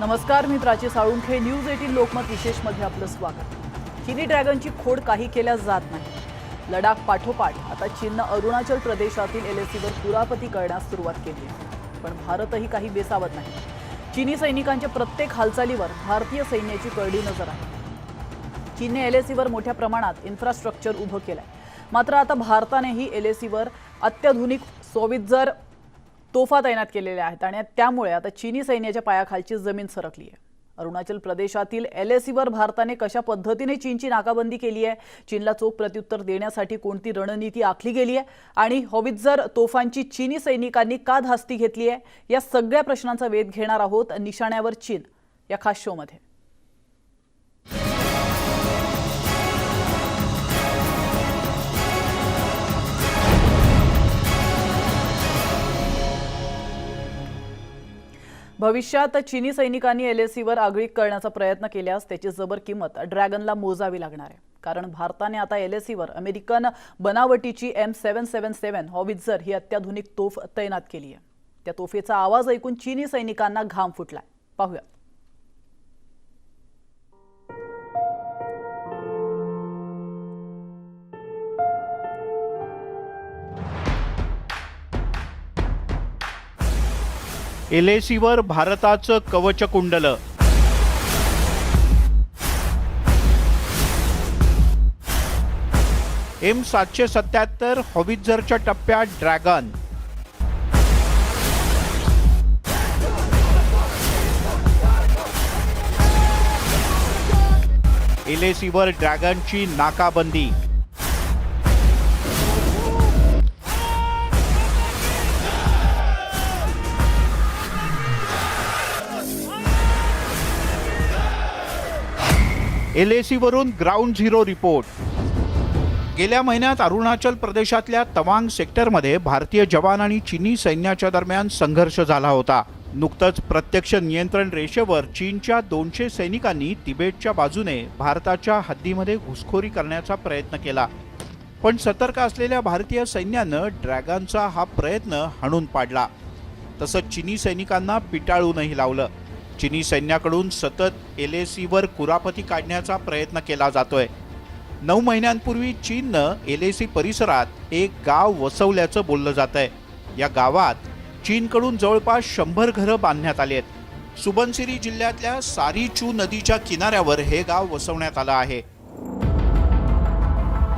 नमस्कार, मी प्राची साळुंखे. न्यूज 18 लोकमत विशेषमध्ये आपलं स्वागत. चिनी ड्रॅगनची खोड काही केल्या जात नाही. लडाख पाठोपाठ आता चीननं अरुणाचल प्रदेशातील एलएसीवर कुरापती करण्यास सुरुवात केली आहे. पण भारतही काही बेसावत नाही. चीनी सैनिकांच्या प्रत्येक हालचालीवर भारतीय सैन्याची करडी नजर आहे. चीनने एलएसीवर मोठ्या प्रमाणात इन्फ्रास्ट्रक्चर उभं केलंय. मात्र आता भारतानेही एलएसीवर अत्याधुनिक सोवित्झर तोफा तैनात केलेल्या आहेत आणि त्यामुळे आता चीनी सैन्याच्या पायाखालची जमीन सरकली आहे. अरुणाचल प्रदेशातील एलएसीवर भारताने कशा पद्धतीने चीनची नाकाबंदी केली आहे, चीनला चोख प्रत्युत्तर देण्यासाठी कोणती रणनीती आखली गेली आहे आणि होवित्झर तोफांची चीनी सैनिकांनी का धास्ती घेतली आहे, या सगळ्या प्रश्नांचा वेध घेणार आहोत निशाण्यावर चीन या खास शोमध्ये. भविष्यात चीनी सैनिकांनी एलएसीवर आगळीक करण्याचा प्रयत्न केल्यास त्याची जबर किंमत ड्रॅगनला मोजावी लागणार आहे. कारण भारताने आता एलएसीवर अमेरिकन बनावटीची M777 हॉवित्झर ही अत्याधुनिक तोफ तैनात केली आहे. त्या तोफेचा आवाज ऐकून चीनी सैनिकांना घाम फुटलाय. पाहूया. एलएसीवर भारताचं कवचकुंडल. M777 हॉवित्झरच्या टप्प्यात ड्रॅगन. एलएसीवर ड्रॅगनची नाकाबंदी. एलएसीवरून ग्राउंड झिरो रिपोर्ट. गेल्या महिन्यात अरुणाचल प्रदेशातल्या तवांग सेक्टरमध्ये भारतीय जवान आणि चीनी सैन्याच्या दरम्यान संघर्ष झाला होता. नुकतंच प्रत्यक्ष नियंत्रण रेषेवर चीनच्या 200 सैनिकांनी तिबेटच्या बाजूने भारताच्या हद्दीमध्ये घुसखोरी करण्याचा प्रयत्न केला. पण सतर्क असलेल्या भारतीय सैन्यानं ड्रॅगनचा हा प्रयत्न हाणून पाडला. तसंच चीनी सैनिकांना पिटाळूनही लावलं. चीनी सैन्याकडून सतत एलएसीवर कुरापती काढण्याचा प्रयत्न केला जातोय. 9 महिन्यांपूर्वी चीननं एलएसी परिसरात एक गाव वसवल्याचं बोललं जातंय. या गावात चीनकडून जवळपास 100 घरं बांधण्यात आली आहेत. सुबनसिरी जिल्ह्यातल्या सारीचू नदीच्या किनाऱ्यावर हे गाव वसवण्यात आलं आहे.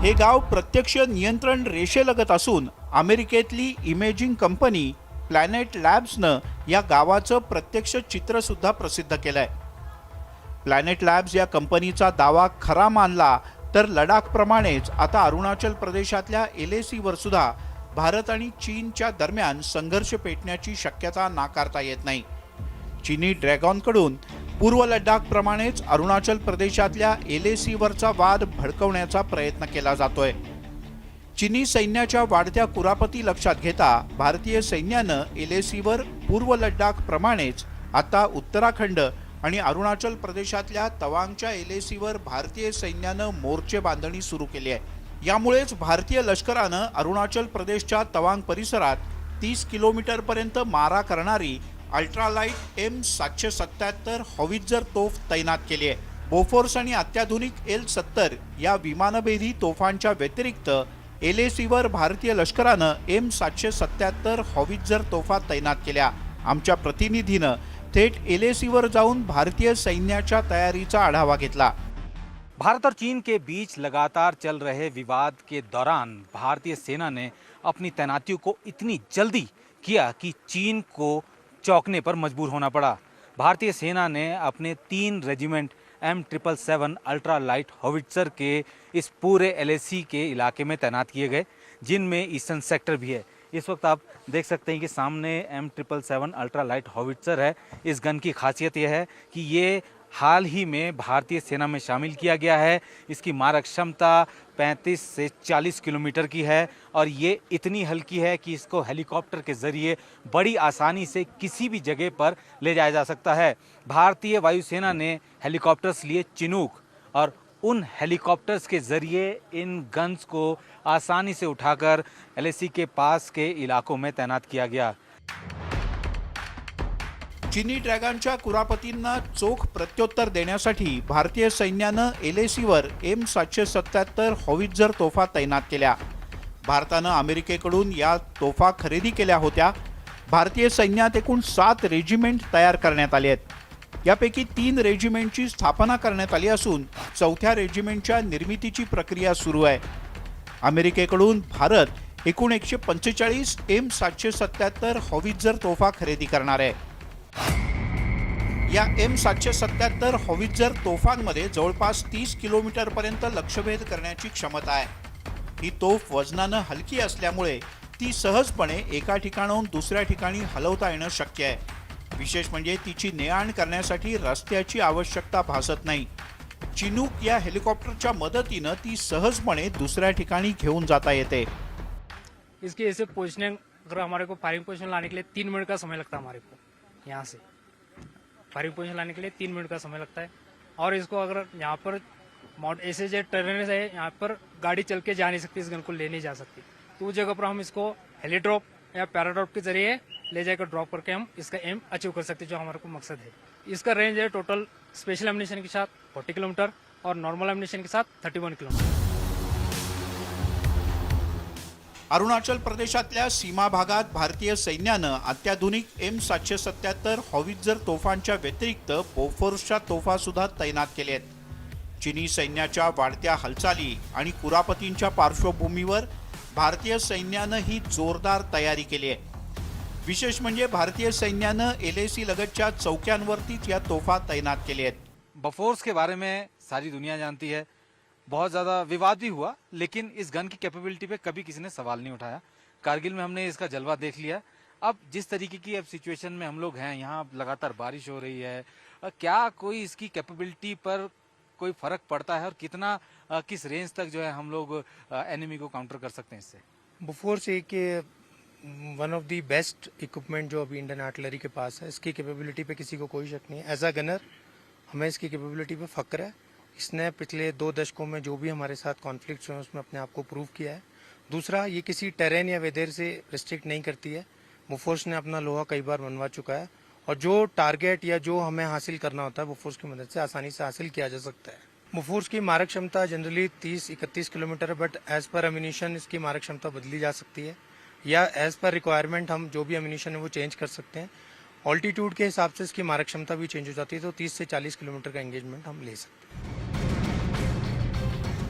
हे गाव प्रत्यक्ष नियंत्रण रेषेलगत असून अमेरिकेतली इमेजिंग कंपनी प्लॅनेट लॅब्सनं या गावाचं प्रत्यक्ष चित्र सुद्धा प्रसिद्ध केलंय. प्लॅनेट लॅब्स या कंपनीचा दावा खरा मानला तर लडाखप्रमाणेच आता अरुणाचल प्रदेशातल्या एलएसीवर सुद्धा भारत आणि चीनच्या दरम्यान संघर्ष पेटण्याची शक्यता नाकारता येत नाही. चीनी ड्रॅगनकडून पूर्व लडाखप्रमाणेच अरुणाचल प्रदेशातल्या एलएसीवरचा वाद भडकवण्याचा प्रयत्न केला जातोय. चीनी सैन्याच्या वाढत्या कुरापती लक्षात घेता भारतीय सैन्यानं एलएसीवर पूर्व लडाखप्रमाणेच आता उत्तराखंड आणि अरुणाचल प्रदेशातल्या तवांगच्या एलएसीवर भारतीय सैन्यानं मोर्चे बांधणी सुरू केली आहे. यामुळेच भारतीय लष्करानं अरुणाचल प्रदेशच्या तवांग परिसरात 30 किलोमीटरपर्यंत मारा करणारी अल्ट्रालाइट M777 हॉवित्झर तोफ तैनात केली आहे. बोफोर्स आणि अत्याधुनिक L-70 या विमानभेदी तोफांच्या व्यतिरिक्त एलएसीवर भारतीय लष्करानं M777 हॉवित्झर तोफा तैनात केल्या. आमच्या प्रतिनिधीनं थेट एलएसीवर जाऊन भारतीय सैन्याच्या तयारीचा आढावा घेतला. भारत और चीन के बीच लगातार चल रहे विवाद के दौरान भारतीय सेना ने अपनी तैनातियों को इतनी जल्दी किया कि चीन को चौंकने पर मजबूर होना पड़ा. भारतीय सेना ने अपने 3 regiment M777 ultra light howitzer के इस पूरे एलएसी के इलाके में तैनात किए गए, जिनमें ईस्टर्न सेक्टर भी है. इस वक्त आप देख सकते हैं कि सामने M777 अल्ट्रा लाइट हॉवित्ज़र है. इस गन की खासियत यह है कि ये हाल ही में भारतीय सेना में शामिल किया गया है. इसकी मारक क्षमता 35 से 40 किलोमीटर की है और ये इतनी हल्की है कि इसको हेलीकॉप्टर के ज़रिए बड़ी आसानी से किसी भी जगह पर ले जाया जा सकता है. भारतीय वायुसेना ने हेलीकॉप्टर्स लिए चिनूक और उन हेलीकॉप्टर्स के ज़रिए इन गन्स को आसानी से उठाकर एलएसी के पास के इलाकों में तैनात किया गया. चिनी ड्रॅगनच्या कुरापतींना चोख प्रत्युत्तर देण्यासाठी भारतीय सैन्यानं LACवर M777 हॉवित्झर तोफा तैनात केल्या. भारतानं अमेरिकेकडून या तोफा खरेदी केल्या होत्या. भारतीय सैन्यात एकूण 7 रेजिमेंट तयार करण्यात आले आहेत. यापैकी 3 रेजिमेंटची स्थापना करण्यात आली असून 4थ्या रेजिमेंटच्या निर्मितीची प्रक्रिया सुरू आहे. अमेरिकेकडून भारत एकूण 145 M777 हॉवित्झर तोफा खरेदी करणार आहे. या M777 हॉवित्झर तोफांमध्ये जवळपास 30 किलोमीटरपर्यंत लक्ष्यभेद करण्याची क्षमता आहे. ही तोफ वजनानं हलकी असल्यामुळे ती सहजपणे एका ठिकाणाहून दुसऱ्या ठिकाणी हलवता येणं शक्य आहे. विशेष म्हणजे तिची ने-आण करण्यासाठी रस्त्याची आवश्यकता भासत नाही. चिनूक या हेलिकॉप्टरच्या मदतीनं ती सहजपणे दुसऱ्या ठिकाणी घेऊन जाता येते. इसकी ऐसे पोजीशनिंग अगर हमारे को फायरिंग पोजीशन लाने के लिए 3 मिनट का समय लगता है हमारे को यहाँ से फायरिंग पोजीशन लाने के लिए 3 मिनट का समय लगता है. और इसको अगर यहाँ पर माउंट ऐसे जो टेरेन है यहाँ पर गाड़ी चल के जा नहीं सकती, इस गन को ले नहीं जा सकती. तो उस जगह पर हम इसको हेलीड्रॉप या पैराड्रॉप के जरिए ले जाकर ड्रॉप करके हम इसका एम अचीव कर सकते हैं, जो हमारे को मकसद है. इसका रेंज है टोटल स्पेशल एमिनेशन के साथ 40 किलोमीटर और नॉर्मल एमिनेशन के साथ 31 किलोमीटर. अरुणाचल प्रदेशातल्या सीमा भागात भारतीय सैन्यानं अत्याधुनिक M777 हॉवित्झर तोफांच्या व्यतिरिक्त बोफोर्सच्या तोफा सुद्धा तैनात केल्या आहेत. चिनी सैन्याच्या वाढत्या हालचाली आणि कुरापतींच्या पार्श्वभूमीवर भारतीय सैन्यानं ही जोरदार तयारी केली आहे. विशेष म्हणजे भारतीय सैन्यानं LAC लगतच्या चौक्यांवरतीच या तोफा तैनात केल्या आहेत. बफोर्स के बारे में सारी दुनिया जानती है. बहुत ज़्यादा विवाद भी हुआ, लेकिन इस गन की कैपेबिलिटी पे कभी किसी ने सवाल नहीं उठाया. कारगिल में हमने इसका जलवा देख लिया. अब जिस तरीके की अब सिचुएशन में हम लोग हैं, यहाँ लगातार बारिश हो रही है, क्या कोई इसकी कैपेबिलिटी पर कोई फर्क पड़ता है और कितना किस रेंज तक जो है हम लोग एनिमी को काउंटर कर सकते हैं इससे? बोफोर्स एक one of the best equipment जो अभी इंडियन आर्टिलरी के पास है. इसकी कैपेबिलिटी पे किसी को कोई शक नहीं है. एज अ गनर हमें इसकी कैपेबिलिटी पे फक्र है. इसने पिछले 2 दशकों में जो भी हमारे साथ कॉन्फ्लिक्ट हुए हैं उसमें अपने आप को प्रूव किया है. दूसरा, ये किसी टेरेन या वेदर से रिस्ट्रिक्ट नहीं करती है. बोफोर्स ने अपना लोहा कई बार मनवा चुका है और जो टारगेट या जो हमें हासिल करना होता है बोफोर्स की मदद से आसानी से हासिल किया जा सकता है. बोफोर्स की मारक क्षमता जनरली 30-31 किलोमीटर है, बट एज पर एमिनेशन इसकी मारक क्षमता बदली जा सकती है या एज पर रिक्वायरमेंट हम जो भी एमिनेशन है वो चेंज कर सकते हैं. ऑल्टीट्यूड के हिसाब से इसकी मारक क्षमता भी चेंज हो जाती है, तो 30 से 40 किलोमीटर का एंगेजमेंट हम ले सकते हैं.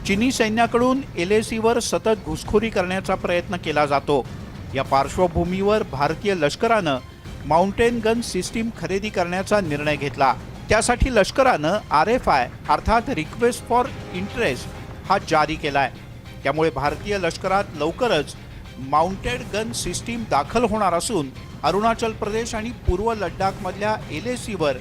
चिनी सैन्याकडून LACवर सतत घुसखोरी करण्याचा प्रयत्न केला जातो. या पार्श्वभूमीवर भारतीय लष्करानं माउंटेन गन सिस्टीम खरेदी करण्याचा निर्णय घेतला. त्यासाठी लष्करानं RFI अर्थात रिक्वेस्ट फॉर इंटरेस्ट हा जारी केलाय. त्यामुळे भारतीय लष्करात लवकरच माउंटेड गन सिस्टीम दाखल होणार असून अरुणाचल प्रदेश आणि पूर्व लडाखमधल्या LACवर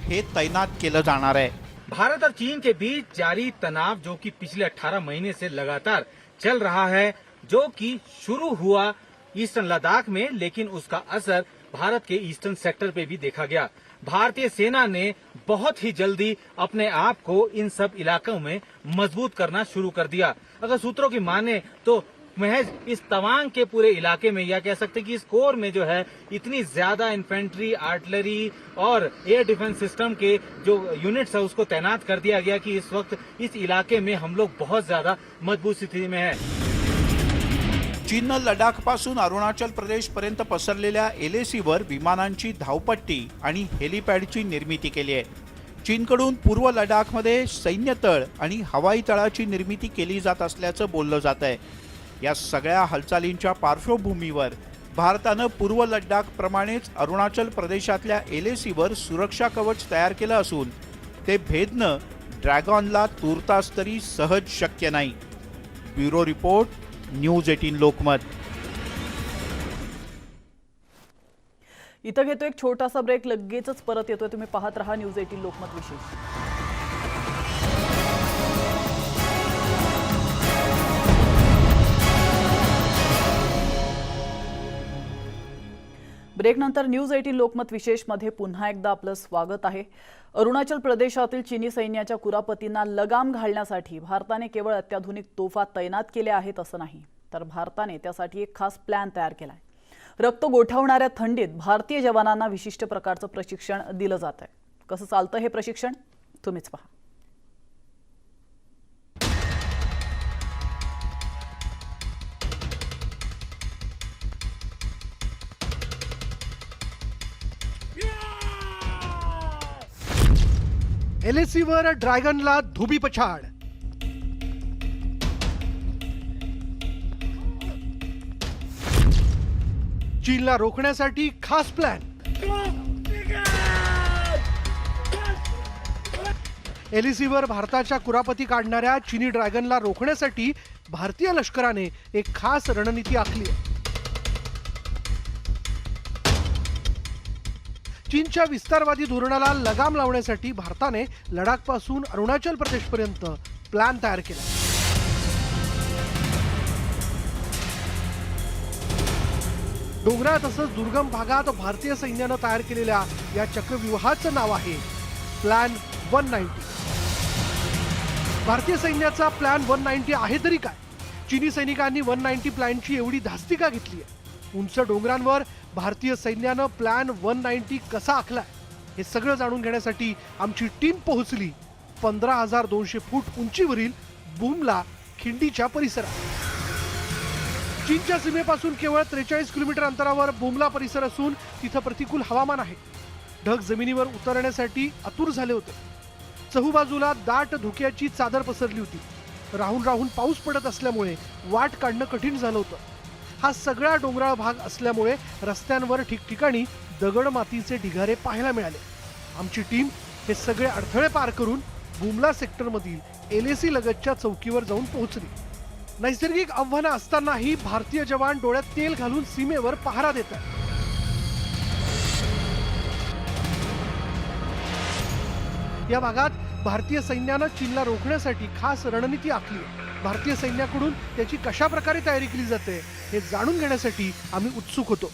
हे तैनात केलं जाणार आहे. भारत और चीन के बीच जारी तनाव जो कि पिछले 18 महीने से लगातार चल रहा है, जो कि शुरू हुआ ईस्टर्न लद्दाख में, लेकिन उसका असर भारत के ईस्टर्न सेक्टर पे भी देखा गया. भारतीय सेना ने बहुत ही जल्दी अपने आप को इन सब इलाकों में मजबूत करना शुरू कर दिया. अगर सूत्रों की माने तो महज इस तवांग के पूरे इलाके में, या कह सकते हैं कि इस कोर में जो है इतनी ज्यादा इन्फेंट्री, आर्टिलरी और एयर डिफेंस सिस्टम के जो यूनिट्स है उसको तैनात कर दिया गया कि इस वक्त इस इलाके में हम लोग बहुत ज्यादा मजबूत स्थिति में है. चीननं लडाखपासून अरुणाचल प्रदेशपर्यंत पसरलेल्या LACवर विमानांची धावपट्टी आणि हेलिपॅडची निर्मिती केली आहे. चीनकडून पूर्व लडाखमध्ये सैन्य तळ आणि हवाई तळाची निर्मिती केली जात असल्याचं बोललं जात आहे. या सगळ्या हालचालींच्या पार्श्वभूमीवर भारतानं पूर्व लडाखप्रमाणेच अरुणाचल प्रदेशातल्या LACवर सुरक्षा कवच तयार केलं असून ते भेदणं ड्रॅगॉनला तूर्तास तरी सहज शक्य नाही. Bureau report, news 18 Lokmat. इथं घेतो एक छोटासा ब्रेक, लगेचच परत येतोय. तुम्ही पाहत रहा न्यूज 18 लोकमत विशेष. ब्रेकनंतर न्यूज 18 लोकमत विशेषमध्ये पुन्हा एकदा आपलं स्वागत आहे. अरुणाचल प्रदेशातील चीनी सैन्याच्या कुरापतींना लगाम घालण्यासाठी भारताने केवळ अत्याधुनिक तोफा तैनात केल्या आहेत असं नाही, तर भारताने त्यासाठी एक खास प्लॅन तयार केलाय. रक्त गोठवणाऱ्या थंडीत भारतीय जवानांना विशिष्ट प्रकारचं प्रशिक्षण दिलं जात आहे. कसं चालतं हे प्रशिक्षण तुम्हीच पहा. LACवर ड्रॅगनला धोबी पछाड. चीनला रोखण्यासाठी खास प्लॅन. LACवर भारताच्या कुरापती काढणाऱ्या चीनी ड्रॅगनला रोखण्यासाठी भारतीय लष्कराने एक खास रणनीती आखली आहे. चीनच्या विस्तारवादी धोरणाला लगाम लावण्यासाठी भारताने लडाखपासून अरुणाचल प्रदेशपर्यंत प्लॅन तयार केला. डोंगराळ तसंच दुर्गम भागात भारतीय सैन्यानं तयार केलेल्या या चक्रव्यूहाचं नाव आहे प्लॅन 190. भारतीय सैन्याचा प्लॅन 190 आहे तरी काय? चीनी सैनिकांनी 190 प्लॅनची एवढी धास्ती का घेतली आहे? उंच डोंगरांवर भारतीय सैन्यानं प्लॅन 190 कसा आखलाय हे सगळं जाणून घेण्यासाठी आमची टीम पोहोचली 15,200 फूट उंचीवरील बुमला खिंडीच्या परिसरात. चीनच्या सीमेपासून केवळ 43 किलोमीटर अंतरावर बुमला परिसर असून तिथं प्रतिकूल हवामान आहे. ढग जमिनीवर उतरण्यासाठी आतुर झाले होते. चहूबाजूला दाट धुक्याची चादर पसरली होती. राहून राहून पाऊस पडत असल्यामुळे वाट काढणं कठीण झालं होतं. हा सगळा डोंगराळ भाग असल्यामुळे रस्त्यांवर ठिकठिकाणी दगड मातीचे ढिगारे पाहायला मिळाले. आमची टीम हे सगळे अडथळे पार करून बुमला सेक्टरमधील LAC लगतच्या चौकीवर जाऊन पोहोचली. नैसर्गिक आव्हानं असतानाही भारतीय जवान डोळ्यात तेल घालून सीमेवर पहारा देतात. या भागात भारतीय सैन्यानं चीनला रोखण्यासाठी खास रणनीती आखली आहे. भारतीय सैन्याकडून त्याची कशा प्रकारे तयारी केली जाते हे जाणून घेण्यासाठी आम्ही उत्सुक होतो.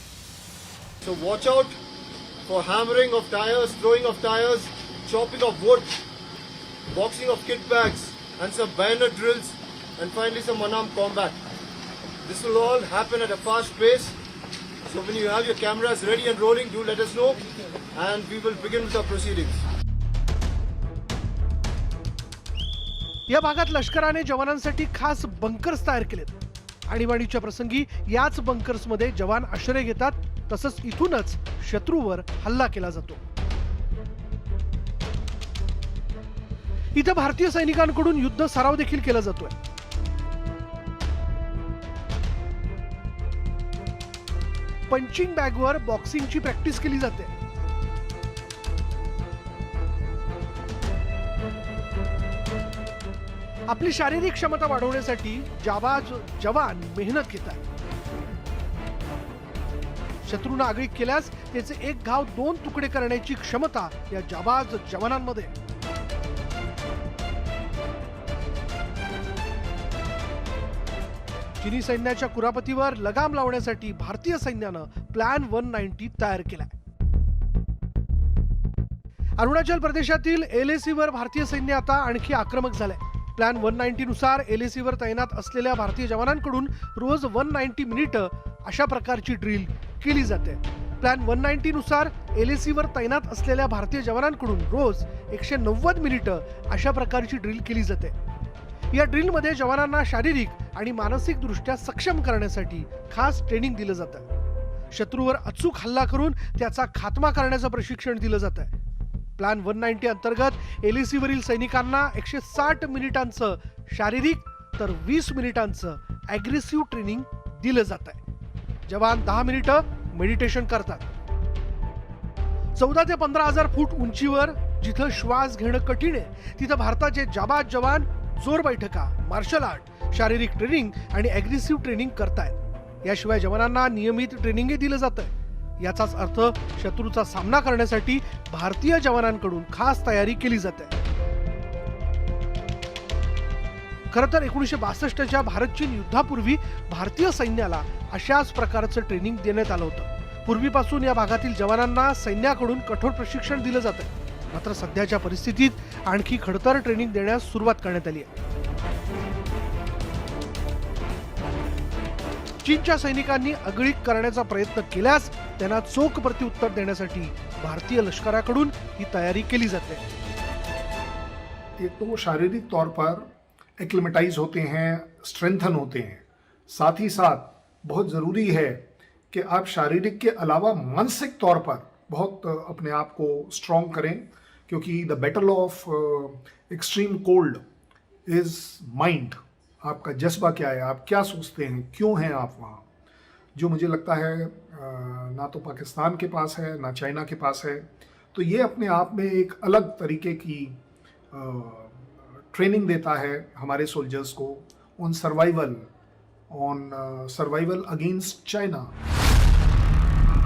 So watch out for hammering of tires, throwing of tires, chopping of wood, boxing of kit bags, and some bayonet drills, and finally some unarmed combat. This will all happen at a fast pace. So when you have your cameras ready and rolling, do let us know, and we will begin with our proceedings. या भागात लष्कराने जवानांसाठी खास bunkers तयार केलेत. आणीबाणीच्या प्रसंगी याच बंकर्समध्ये जवान आश्रय घेतात. तसंच इथूनच शत्रूवर हल्ला केला जातो. इथं भारतीय सैनिकांकडून युद्ध सराव देखील केला जातोय. पंचिंग बॅगवर बॉक्सिंगची प्रॅक्टिस केली जाते. आपली शारीरिक क्षमता वाढवण्यासाठी जाबाज जवान मेहनत घेतात. शत्रूंना आगळीक केल्यास त्याचे एक घाव 2 तुकडे करण्याची क्षमता या जाबाज जवानांमध्ये. चीनी सैन्याच्या कुरापतीवर लगाम लावण्यासाठी भारतीय सैन्यानं प्लॅन 190 तयार केलाय. अरुणाचल प्रदेशातील LACवर भारतीय सैन्य आता आणखी आक्रमक झालंय. प्लॅन 190 नुसार LACवर तैनात असलेल्या भारतीय जवानांकडून रोज 190 मिनिटं अशा प्रकारची ड्रिल केली जाते. प्लॅन 190 नुसार LACवर तैनात असलेल्या भारतीय जवानांकडून रोज 190 मिनिटं अशा प्रकारची ड्रिल केली जाते. या ड्रिलमध्ये जवानांना शारीरिक आणि मानसिक दृष्ट्या सक्षम करण्यासाठी खास ट्रेनिंग दिलं जातं. शत्रूवर अचूक हल्ला करून त्याचा खात्मा करण्याचं प्रशिक्षण दिलं जात आहे. प्लॅन 190 अंतर्गत LACवरील सैनिकांना 160 मिनिटांचं शारीरिक तर 20 मिनिटांचं ॲग्रेसिव्ह ट्रेनिंग दिलं जात आहे. जवान 10 मिनिटं मेडिटेशन करतात. 14 ते 15,000 फूट उंचीवर जिथं श्वास घेणं कठीण आहे तिथं भारताचे जाबाज जवान जोर बैठका, मार्शल आर्ट, शारीरिक ट्रेनिंग आणि ॲग्रेसिव्ह ट्रेनिंग करतायत. याशिवाय जवानांना नियमित ट्रेनिंगही दिलं जात आहे. याचाच अर्थ शत्रूचा सामना करण्यासाठी भारतीय जवानांकडून खास तयारी केली जाते. खरं तर 1962च्या भारत चीन युद्धापूर्वी भारतीय सैन्याला अशाच प्रकारचं ट्रेनिंग देण्यात आलं होतं. पूर्वीपासून या भागातील जवानांना सैन्याकडून कठोर प्रशिक्षण दिलं जातं. मात्र सध्याच्या परिस्थितीत आणखी खडतर ट्रेनिंग देण्यास सुरुवात करण्यात आली आहे. चीनच्या सैनिकांनी आगळीक करण्याचा प्रयत्न केल्यास त्यांना चोख प्रत्युत्तर देण्यासाठी भारतीय लष्कराकडून ही तयारी केली जाते. एक तो वो शारीरिक तौर पर एक्लिमेटाइज होते हैं, स्ट्रेंथन होते हैं. साथ ही साथ बहुत ज़रूरी है कि आप शारीरिक के अलावा मानसिक तौर पर बहुत अपने आप को स्ट्रॉन्ग करें, क्योंकि the battle of extreme cold is mind. आपका जज्बा क्या है, आप क्या सोचते हैं, क्यों हैं आप वहाँ, जो मुझे लगता है ना तो पाकिस्तान के पास है ना चाइना के पास है. तो ये अपने आप में एक अलग तरीके की ट्रेनिंग देता है हमारे सोल्जर्स को ऑन सर्वाइवल अगेंस्ट चाइना.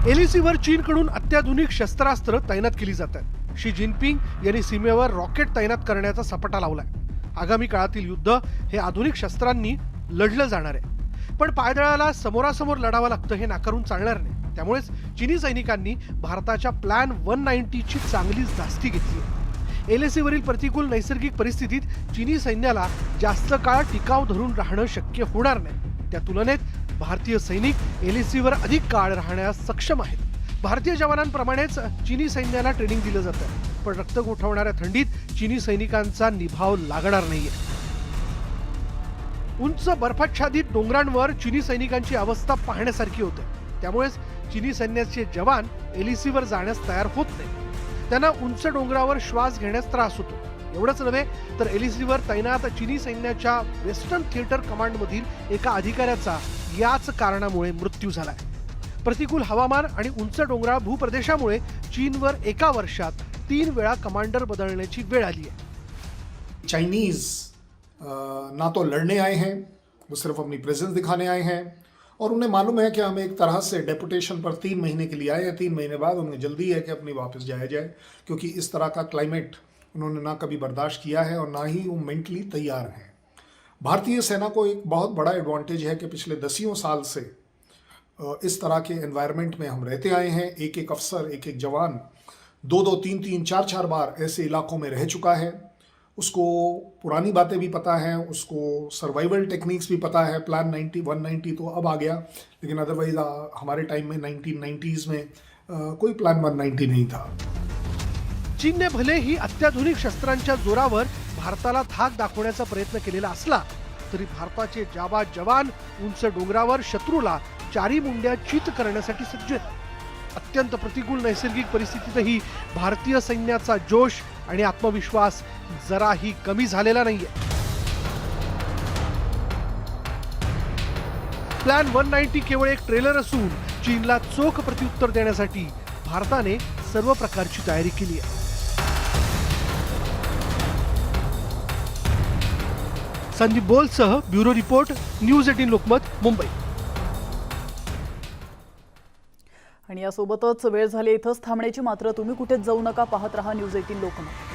एलएसीवर चीनकडून अत्याधुनिक शस्त्रास्त्र तैनात केली जातात. शी जिनपिंग यांनी सीमेवर रॉकेट तैनात करण्याचा सपाटा लावलाय. आगामी काळातील युद्ध हे आधुनिक शस्त्रांनी लढलं जाणार आहे. पण पायदळाला समोरासमोर लढावं लागतं हे नाकारून चालणार नाही. त्यामुळेच चीनी सैनिकांनी भारताच्या प्लॅन 190 ची चांगलीच धास्ती घेतली. एलएसीवरील प्रतिकूल नैसर्गिक परिस्थितीत चीनी सैन्याला जास्त काळ टिकाव धरून राहणं शक्य होणार नाही. त्या तुलनेत भारतीय सैनिक एलएसीवर अधिक काळ राहण्यास सक्षम आहेत. भारतीय जवानांप्रमाणेच चीनी सैन्याला ट्रेनिंग दिलं जातं, पण रक्त गोठवणाऱ्या थंडीत चीनी सैनिकांचा निभाव लागणार नाहीये. उंच बर्फाच्छादित डोंगरांवर चीनी सैनिकांची अवस्था पाहण्यासारखी होते. त्यामुळेच चीनी सैन्याचे जवान एलएसीवर जाण्यास तयार होत नाही. त्यांना उंच डोंगरावर श्वास घेण्यास त्रास होतो. एवढंच नव्हे तर एलएसीवर तैनात चीनी सैन्याच्या वेस्टर्न थिएटर कमांडमधील एका अधिकाऱ्याचा याच कारणामुळे मृत्यू झालाय. प्रतिकूल हवामान आणि उंच डोंगराळ भूप्रदेशामुळे चीनवर एका वर्षात 3 वेळा कमांडर बदलण्याची वेळ आली आहे. चाइनीज़ ना तो लड़ने आए हैं, वो सिर्फ अपनी प्रेजेंस दिखाने आए हैं, और उन्हें मालूम है कि हम एक तरह से डेपुटेशन पर 3 महीने के लिए आए हैं. 3 महीने बाद उन्हें जल्दी है कि अपनी वापस जाया जाए, क्योंकि इस तरह का क्लाइमेट उन्होंने ना कभी बर्दाश्त किया है और ना ही वो मेंटली तैयार हैं. भारतीय सेना को एक बहुत बड़ा एडवांटेज है कि पिछले 10 साल से इस तरह के एनवायरनमेंट में हम रहते आए हैं. एक एक अफसर, एक एक जवान 2-2, 3-3, 4-4 बार ऐसे इलाकों में रह चुका है. उसको पुरानी बातें भी पता है, उसको सर्वाइवल टेक्निक्स भी पता है. प्लान 190 तो अब आ गया, लेकिन अदरवाइज हमारे टाइम में 1990s में कोई प्लान 190 नहीं था. चीनने भले ही अत्याधुनिक शस्त्रांच्या जोरावर भारताला धाक दाखवण्याचा प्रयत्न केलेला असला तरी भारताचे जाबाज जवान उंच डोंगरावर शत्रूला चारी मुंड्या चित करण्यासाठी सज्ज आहेत. अत्यंत प्रतिकूल नैसर्गिक परिस्थितीतही भारतीय सैन्याचा जोश आणि आत्मविश्वास जराही कमी झालेला नाहीये. प्लॅन 190 केवळ एक ट्रेलर असून चीनला चोख प्रत्युत्तर देण्यासाठी भारताने सर्व प्रकारची तयारी केली आहे. संदीप बोलसह bureau report, news 18 Lokmat, Mumbai. आणि यासोबतच वेळ झाली इथंच थांबण्याची. मात्र तुम्ही कुठेच जाऊ नका, पाहत रहा न्यूज 18 लोकमत.